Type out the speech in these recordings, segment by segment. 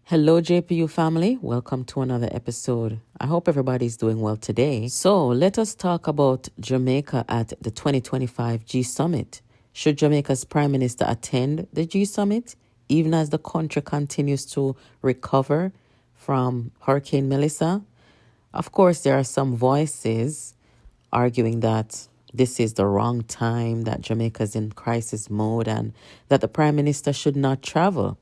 Hello, JPU family. Welcome to another episode. I hope everybody's doing well today. So, let us talk about Jamaica at the 2025 G Summit. Should Jamaica's Prime Minister attend the G Summit, even as the country continues to recover from Hurricane Melissa? Of course, there are some voices arguing that this is the wrong time, that Jamaica's in crisis mode, and that the Prime Minister should not travel.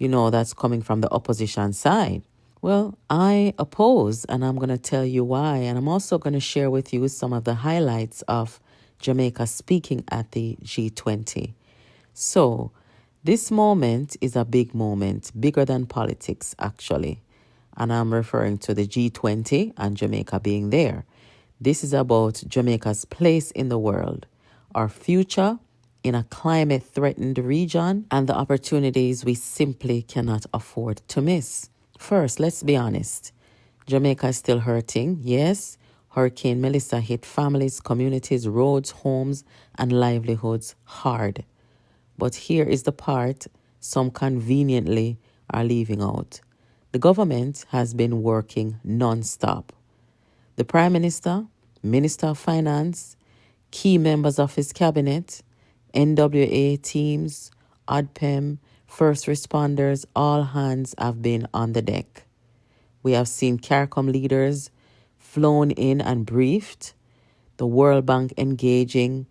That's coming from the opposition side. Well, I oppose, and I'm going to tell you why. And I'm also going to share with you some of the highlights of Jamaica speaking at the G-20. So, this moment is a big moment, bigger than politics, actually. And I'm referring to the G-20 and Jamaica being there. This is about Jamaica's place in the world, our future in a climate-threatened region, and the opportunities we simply cannot afford to miss. First, let's be honest. Jamaica is still hurting. Yes, Hurricane Melissa hit families, communities, roads, homes, and livelihoods hard. But here is the part some conveniently are leaving out. The government has been working non-stop. The Prime Minister, Minister of Finance, key members of his cabinet, NWA teams, ODPEM, first responders, all hands have been on the deck. We have seen CARICOM leaders flown in and briefed, the World Bank engaging,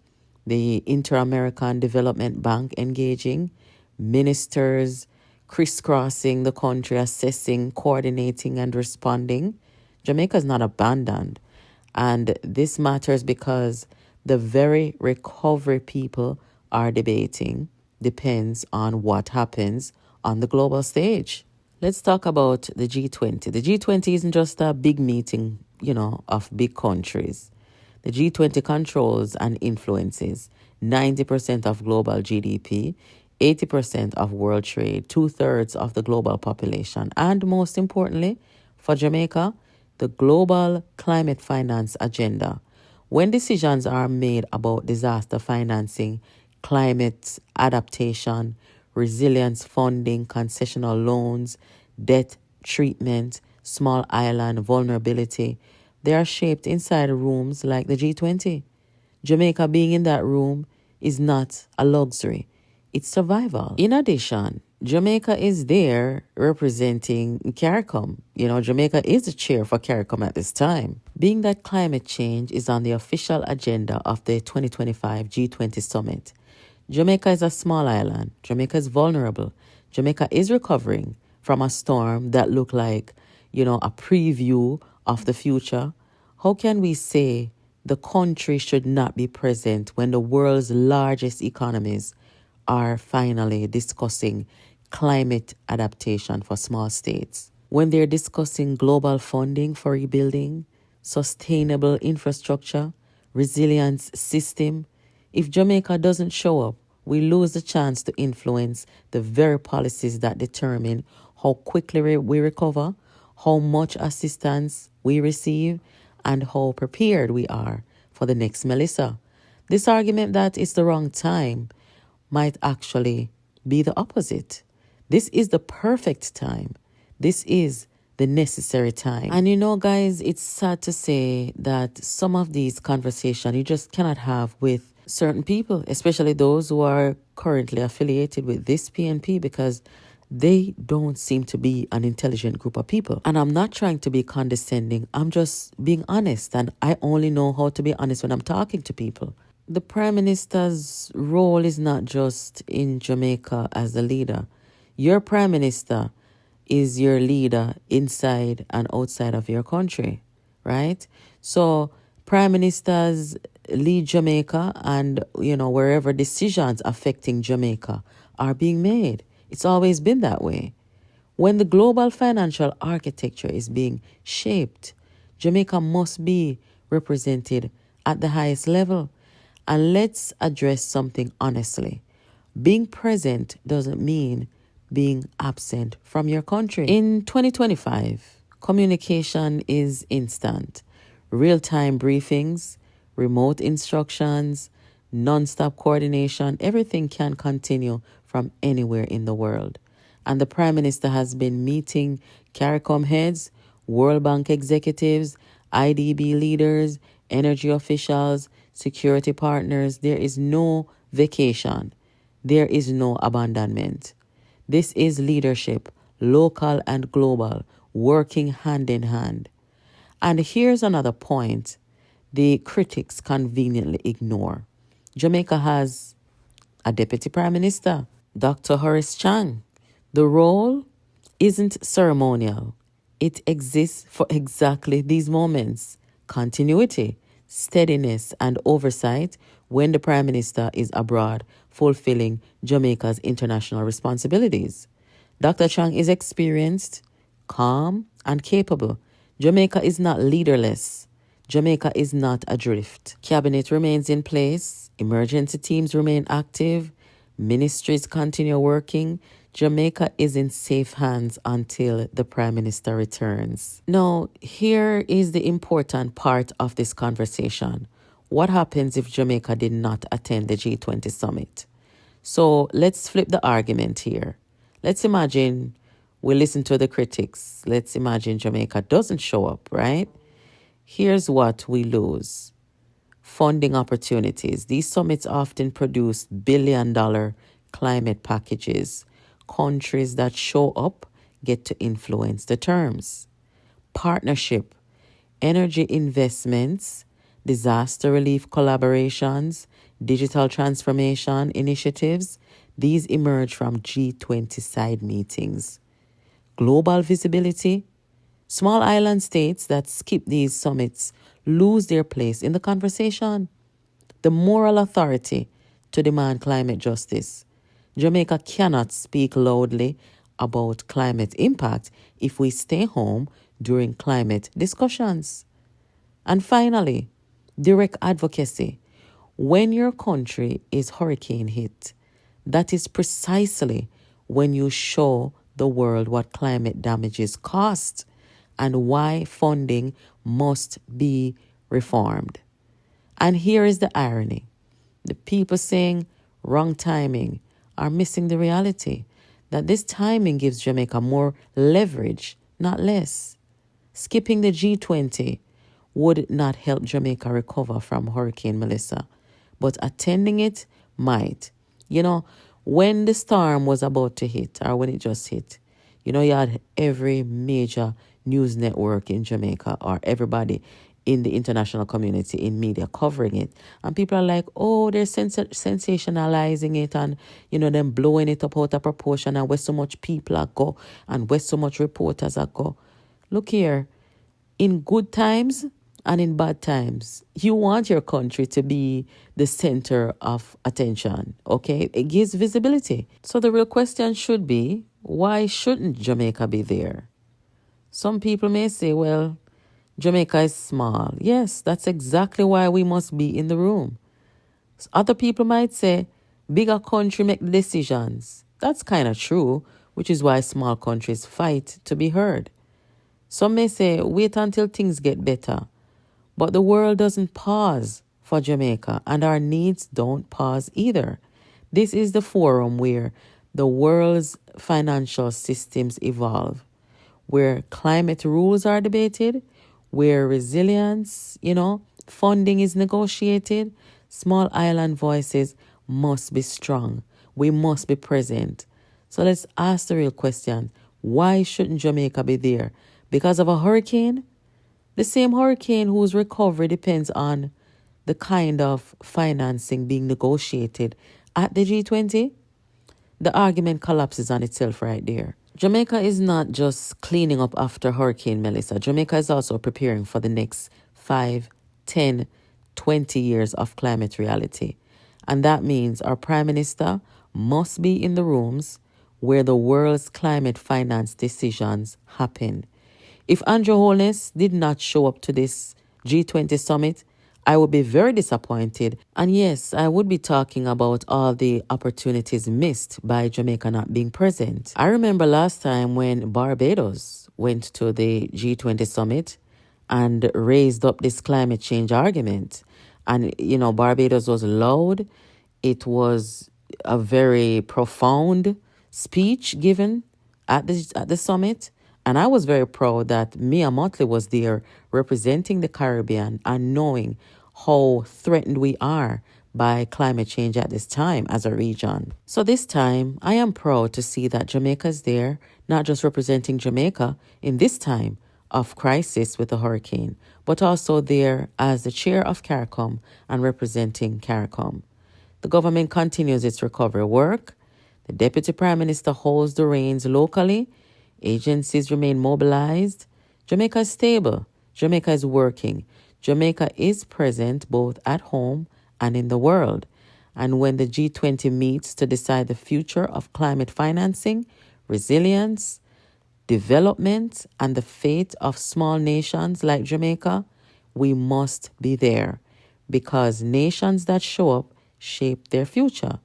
the Inter-American Development Bank engaging, ministers crisscrossing the country, assessing, coordinating, and responding. Jamaica is not abandoned. And this matters because the very recovery people are debating depends on what happens on the global stage. Let's talk about the G20. The G20 isn't just a big meeting, of big countries. The G20 controls and influences 90% of global GDP, 80% of world trade, 2/3 of the global population, and most importantly, for Jamaica, the global climate finance agenda. When decisions are made about disaster financing, climate adaptation, resilience funding, concessional loans, debt treatment, small island vulnerability, they are shaped inside rooms like the G20. Jamaica being in that room is not a luxury, it's survival. In addition, Jamaica is there representing CARICOM. Jamaica is the chair for CARICOM at this time. Being that climate change is on the official agenda of the 2025 G20 summit, Jamaica is a small island. Jamaica is vulnerable. Jamaica is recovering from a storm that looked like, a preview of the future. How can we say the country should not be present when the world's largest economies are finally discussing climate adaptation for small states? When they're discussing global funding for rebuilding, sustainable infrastructure, resilience system, if Jamaica doesn't show up, we lose the chance to influence the very policies that determine how quickly we recover, how much assistance we receive, and how prepared we are for the next Melissa. This argument that it's the wrong time might actually be the opposite. This is the perfect time. This is the necessary time. And guys, it's sad to say that some of these conversations you just cannot have with certain people, especially those who are currently affiliated with this PNP, because they don't seem to be an intelligent group of people. And I'm not trying to be condescending. I'm just being honest. And I only know how to be honest when I'm talking to people. The Prime Minister's role is not just in Jamaica as the leader. Your Prime Minister is your leader inside and outside of your country, right? So Prime Ministers lead Jamaica and, wherever decisions affecting Jamaica are being made. It's always been that way. When the global financial architecture is being shaped, Jamaica must be represented at the highest level. And let's address something honestly. Being present doesn't mean being absent from your country. In 2025, communication is instant. Real-time briefings, remote instructions, non-stop coordination, everything can continue from anywhere in the world. And the Prime Minister has been meeting CARICOM heads, World Bank executives, IDB leaders, energy officials, security partners. There is no vacation. There is no abandonment. This is leadership, local and global, working hand in hand. And here's another point the critics conveniently ignore. Jamaica has a deputy prime minister, Dr. Horace Chang. The role isn't ceremonial. It exists for exactly these moments: continuity, steadiness, and oversight when the prime minister is abroad fulfilling Jamaica's international responsibilities. Dr. Chang is experienced, calm, and capable. Jamaica is not leaderless. Jamaica is not adrift. Cabinet remains in place. Emergency teams remain active. Ministries continue working. Jamaica is in safe hands until the Prime Minister returns. Now, here is the important part of this conversation. What happens if Jamaica did not attend the G20 summit? So let's flip the argument here. Let's imagine we listen to the critics. Let's imagine Jamaica doesn't show up, right? Here's what we lose: funding opportunities. These summits often produce billion-dollar climate packages. Countries that show up get to influence the terms. Partnership, energy investments, disaster relief collaborations, digital transformation initiatives. These emerge from G20 side meetings. Global visibility. Small island states that skip these summits lose their place in the conversation. The moral authority to demand climate justice. Jamaica cannot speak loudly about climate impact if we stay home during climate discussions. And finally, direct advocacy. When your country is hurricane hit, that is precisely when you show the world what climate damages cost and why funding must be reformed. And here is the irony. The people saying wrong timing are missing the reality that this timing gives Jamaica more leverage, not less. Skipping the G20 would not help Jamaica recover from Hurricane Melissa, but attending it might. You know, when the storm was about to hit, or when it just hit, you know, you had every major news network in Jamaica or everybody in the international community in media covering it. And people are like, oh, they're sensationalizing it and, you know, them blowing it up out of proportion and where so much people are go and where so much reporters are go. Look here, in good times and in bad times, you want your country to be the center of attention, okay? It gives visibility. So the real question should be, why shouldn't Jamaica be there? Some people may say, well, Jamaica is small. Yes, that's exactly why we must be in the room. Other people might say, bigger country make the decisions. That's kind of true, which is why small countries fight to be heard. Some may say, wait until things get better. But the world doesn't pause for Jamaica, and our needs don't pause either. This is the forum where the world's financial systems evolve, where climate rules are debated, where resilience, funding is negotiated. Small island voices must be strong. We must be present. So let's ask the real question. Why shouldn't Jamaica be there? Because of a hurricane? The same hurricane whose recovery depends on the kind of financing being negotiated at the G20? The argument collapses on itself right there. Jamaica is not just cleaning up after Hurricane Melissa. Jamaica is also preparing for the next 5, 10, 20 years of climate reality. And that means our Prime Minister must be in the rooms where the world's climate finance decisions happen. If Andrew Holness did not show up to this G20 summit, I would be very disappointed. And yes, I would be talking about all the opportunities missed by Jamaica not being present. I remember last time when Barbados went to the G20 summit and raised up this climate change argument. And, Barbados was loud. It was a very profound speech given at the summit. And I was very proud that Mia Motley was there representing the Caribbean and knowing how threatened we are by climate change at this time as a region. So this time, I am proud to see that Jamaica is there, not just representing Jamaica in this time of crisis with the hurricane, but also there as the chair of CARICOM and representing CARICOM. The government continues its recovery work. The Deputy Prime Minister holds the reins locally. Agencies remain mobilized. Jamaica is stable. Jamaica is working. Jamaica is present both at home and in the world. And when the G-20 meets to decide the future of climate financing, resilience, development, and the fate of small nations like Jamaica, we must be there because nations that show up shape their future,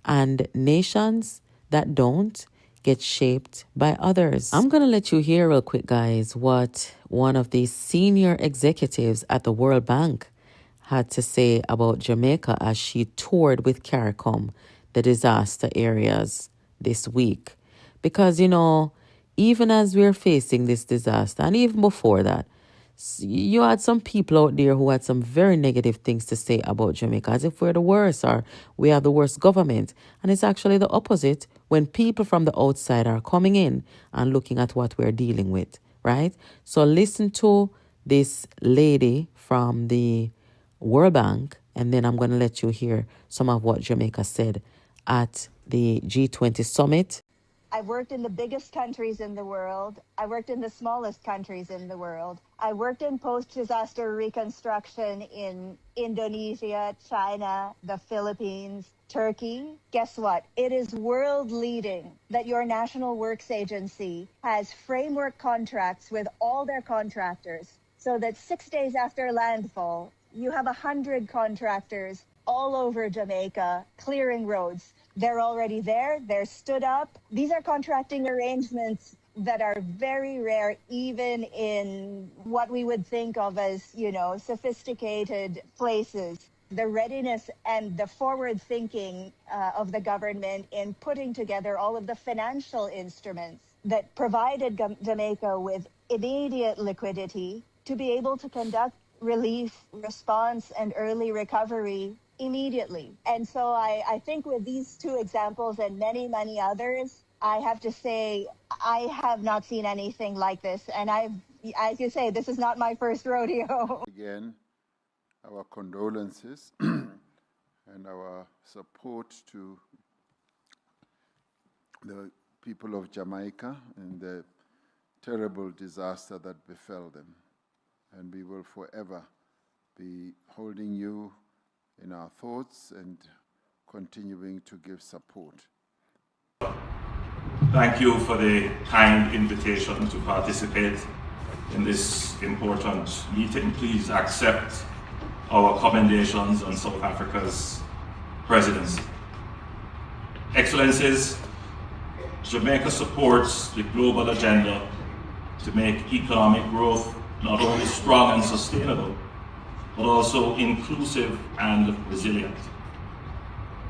and nations that don't get shaped by others. I'm going to let you hear real quick, guys, what one of the senior executives at the World Bank had to say about Jamaica as she toured with CARICOM, the disaster areas, this week. Because, even as we're facing this disaster, and even before that, you had some people out there who had some very negative things to say about Jamaica, as if we're the worst or we have the worst government. And it's actually the opposite when people from the outside are coming in and looking at what we're dealing with, right? So listen to this lady from the World Bank, and then I'm going to let you hear some of what Jamaica said at the G20 summit. I worked in the biggest countries in the world. I worked in the smallest countries in the world. I worked in post-disaster reconstruction in Indonesia, China, the Philippines, Turkey. Guess what? It is world leading that your National Works Agency has framework contracts with all their contractors so that 6 days after landfall, you have 100 contractors all over Jamaica clearing roads. They're already there. They're stood up. These are contracting arrangements that are very rare, even in what we would think of as, sophisticated places. The readiness and the forward thinking of the government in putting together all of the financial instruments that provided Jamaica with immediate liquidity to be able to conduct relief, response, and early recovery immediately. And so I think with these two examples and many, many others, I have to say, I have not seen anything like this. And as you say, this is not my first rodeo. Again, our condolences and our support to the people of Jamaica and the terrible disaster that befell them. And we will forever be holding you in our thoughts and continuing to give support. Thank you for the kind invitation to participate in this important meeting. Please accept our commendations on South Africa's presidency. Excellencies, Jamaica supports the global agenda to make economic growth not only strong and sustainable, but also inclusive and resilient.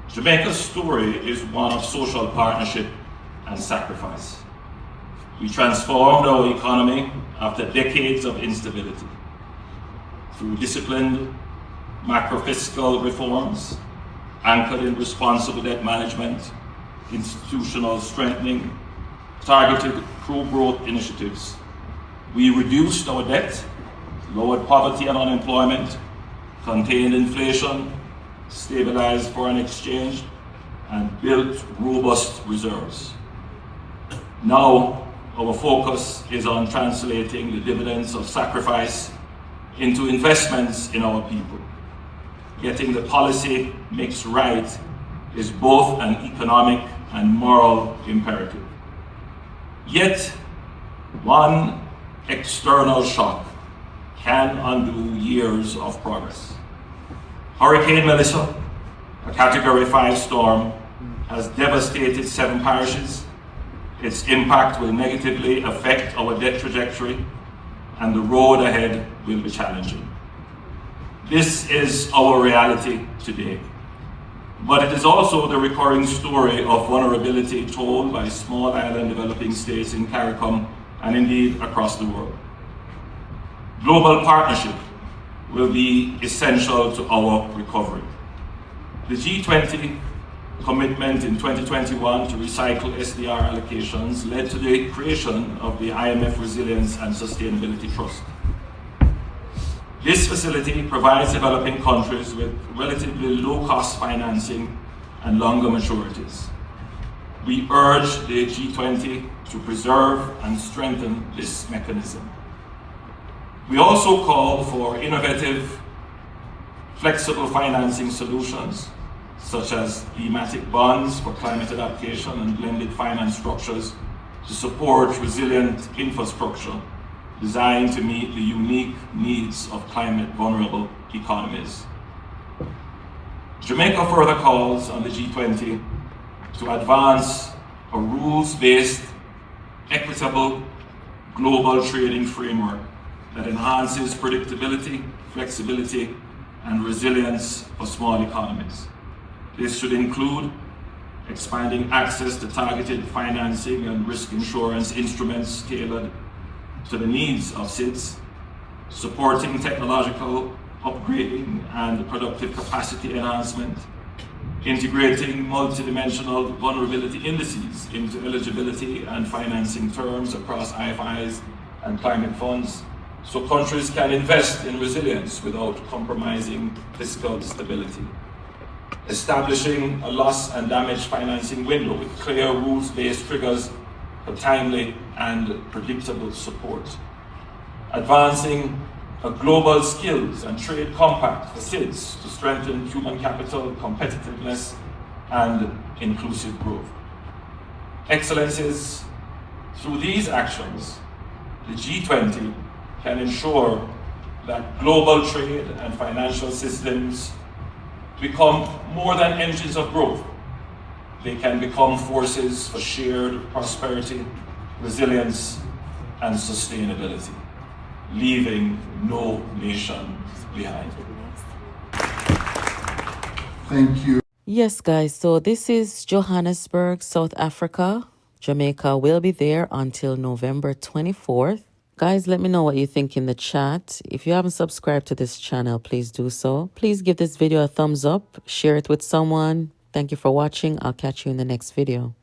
Jamaica's story is one of social partnership and sacrifice. We transformed our economy after decades of instability through disciplined macro-fiscal reforms anchored in responsible debt management, institutional strengthening, targeted pro-growth initiatives. We reduced our debt, lowered poverty and unemployment, contained inflation, stabilized foreign exchange, and built robust reserves. Now, our focus is on translating the dividends of sacrifice into investments in our people. Getting the policy mix right is both an economic and moral imperative. Yet, one external shock can undo years of progress. Hurricane Melissa, a Category 5 storm, has devastated 7 parishes. Its impact will negatively affect our debt trajectory, and the road ahead will be challenging. This is our reality today. But it is also the recurring story of vulnerability told by small island developing states in CARICOM and indeed across the world. Global partnership will be essential to our recovery. The G20 commitment in 2021 to recycle SDR allocations led to the creation of the IMF Resilience and Sustainability Trust. This facility provides developing countries with relatively low-cost financing and longer maturities. We urge the G20 to preserve and strengthen this mechanism. We also call for innovative, flexible financing solutions, such as thematic bonds for climate adaptation and blended finance structures to support resilient infrastructure designed to meet the unique needs of climate-vulnerable economies. Jamaica further calls on the G20 to advance a rules-based, equitable, global trading framework that enhances predictability, flexibility, and resilience for small economies. This should include expanding access to targeted financing and risk insurance instruments tailored to the needs of SIDS, supporting technological upgrading and productive capacity enhancement, integrating multidimensional vulnerability indices into eligibility and financing terms across IFIs and climate funds, so countries can invest in resilience without compromising fiscal stability. Establishing a loss and damage financing window with clear rules-based triggers for timely and predictable support. Advancing a global skills and trade compact for SIDS to strengthen human capital, competitiveness, and inclusive growth. Excellencies, through these actions, the G20 can ensure that global trade and financial systems become more than engines of growth. They can become forces for shared prosperity, resilience, and sustainability, leaving no nation behind. Thank you. Yes, guys, so this is Johannesburg, South Africa. Jamaica will be there until November 24th. Guys, let me know what you think in the chat. If you haven't subscribed to this channel, please do so. Please give this video a thumbs up, share it with someone. Thank you for watching. I'll catch you in the next video.